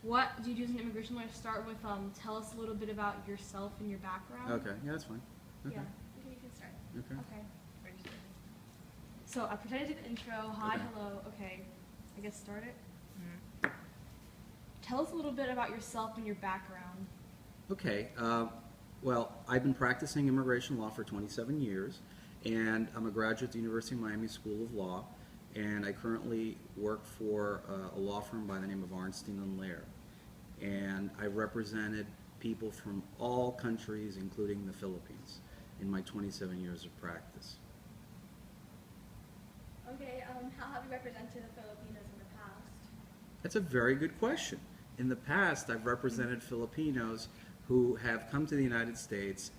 What do you do as an immigration lawyer? Start with tell us a little bit about yourself and your background. Okay, yeah, that's fine. Okay. Yeah, you can start. Okay. Okay. So I pretended to do the intro. Hi, Okay. hello. Okay, I guess start it. Tell us a little bit about yourself and your background. Okay. Well, I've been practicing immigration law for 27 years, and I'm a graduate at the University of Miami School of Law, and I currently work for a law firm by the name of Arnstein and Laird. And I've represented people from all countries, including the Philippines, in my 27 years of practice. Okay, how have you represented the Filipinos in the past? That's a very good question. In the past, I've represented Filipinos who have come to the United States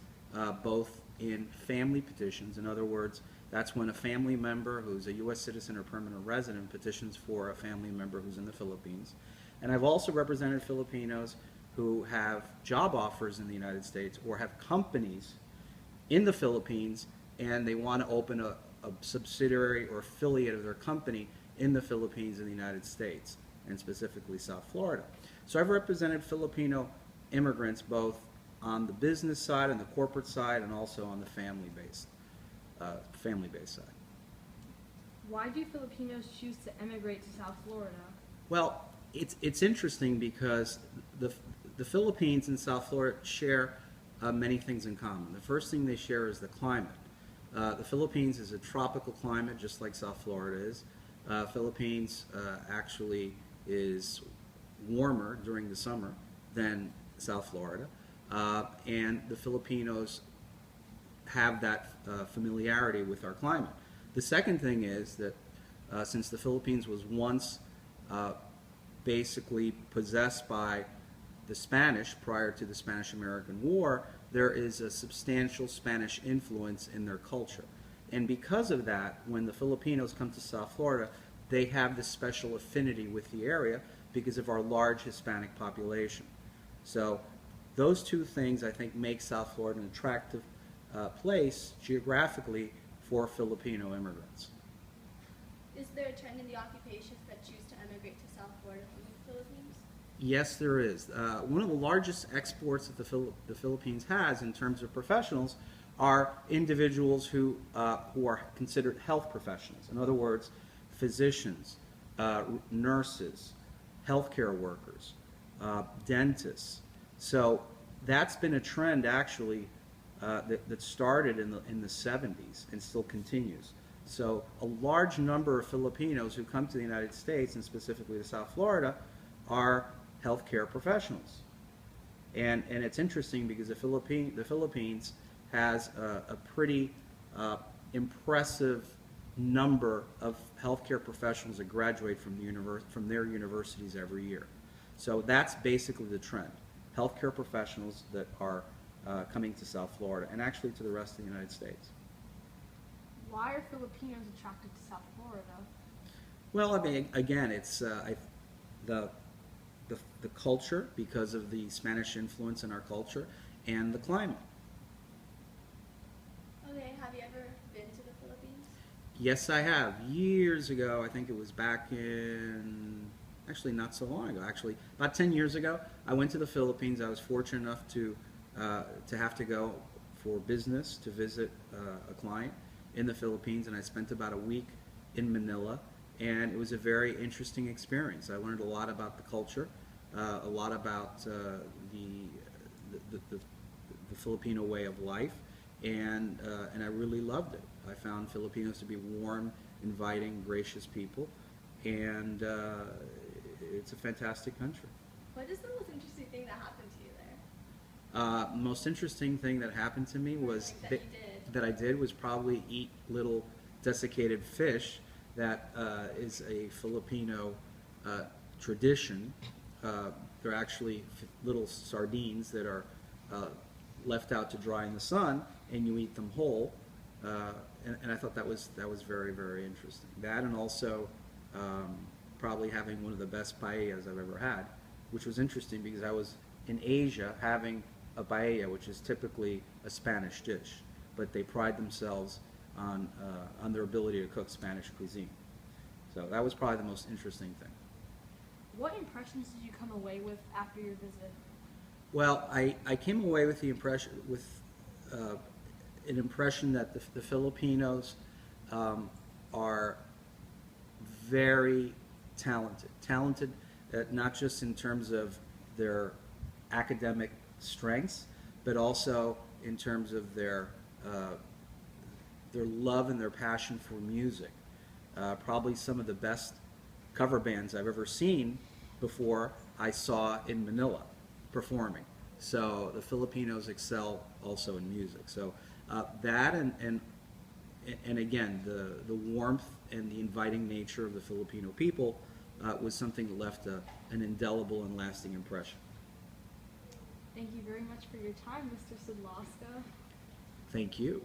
both in family petitions. In other words, that's when a family member who's a U.S. citizen or permanent resident petitions for a family member who's in the Philippines. And I've also represented Filipinos who have job offers in the United States or have companies in the Philippines and they want to open a subsidiary or affiliate of their company in the Philippines and the United States, and specifically South Florida. So I've represented Filipino immigrants both on the business side and the corporate side and also on the family-based side. Why do Filipinos choose to emigrate to South Florida? Well, it's interesting because the Philippines and South Florida share many things in common. The first thing they share is the climate. The Philippines is a tropical climate, just like South Florida is. Philippines actually is warmer during the summer than South Florida, and the Filipinos have that familiarity with our climate. The second thing is that since the Philippines was once basically possessed by the Spanish prior to the Spanish-American War, there is a substantial Spanish influence in their culture. And because of that, when the Filipinos come to South Florida, they have this special affinity with the area because of our large Hispanic population. So those two things, I think, make South Florida an attractive place geographically for Filipino immigrants. Is there a trend in the occupations that choose to emigrate to South Florida from the Philippines? Yes, there is. One of the largest exports that the Philippines has in terms of professionals are individuals who are considered health professionals. In other words, physicians, nurses, healthcare workers, dentists. So that's been a trend actually that started in the 70s and still continues. So a large number of Filipinos who come to the United States, and specifically to South Florida, are healthcare professionals. And it's interesting because the Philippines has a pretty impressive number of healthcare professionals that graduate from their universities every year. So that's basically the trend. Healthcare professionals that are coming to South Florida and actually to the rest of the United States. Why are Filipinos attracted to South Florida? Well, I mean, again, it's the culture because of the Spanish influence in our culture and the climate. Okay, have you ever been to the Philippines? Yes, I have. Years ago, I think it was back in, actually not so long ago, actually about 10 years ago, I went to the Philippines. I was fortunate enough to have to go for business to visit a client in the Philippines, and I spent about a week in Manila, and it was a very interesting experience. I learned a lot about the culture, a lot about the Filipino way of life, and I really loved it. I found Filipinos to be warm, inviting, gracious people, and it's a fantastic country. What is the most interesting thing that happened to you there? Most interesting thing that happened to me was That you did. that I did was probably eat little desiccated fish. That is a Filipino tradition. They're actually little sardines that are left out to dry in the sun, and you eat them whole. And I thought that was very, very interesting. That, and also probably having one of the best paellas I've ever had, which was interesting because I was in Asia having a paella, which is typically a Spanish dish, but they pride themselves on their ability to cook Spanish cuisine. So that was probably the most interesting thing. What impressions did you come away with after your visit? Well, I came away with the impression an impression that the Filipinos are very talented, not just in terms of their academic strengths, but also in terms of their love and their passion for music. Probably some of the best cover bands I've ever seen before I saw in Manila performing. So the Filipinos excel also in music. So that and again, the warmth and the inviting nature of the Filipino people was something that left an indelible and lasting impression. Thank you very much for your time, Mr. Sidlowska. Thank you.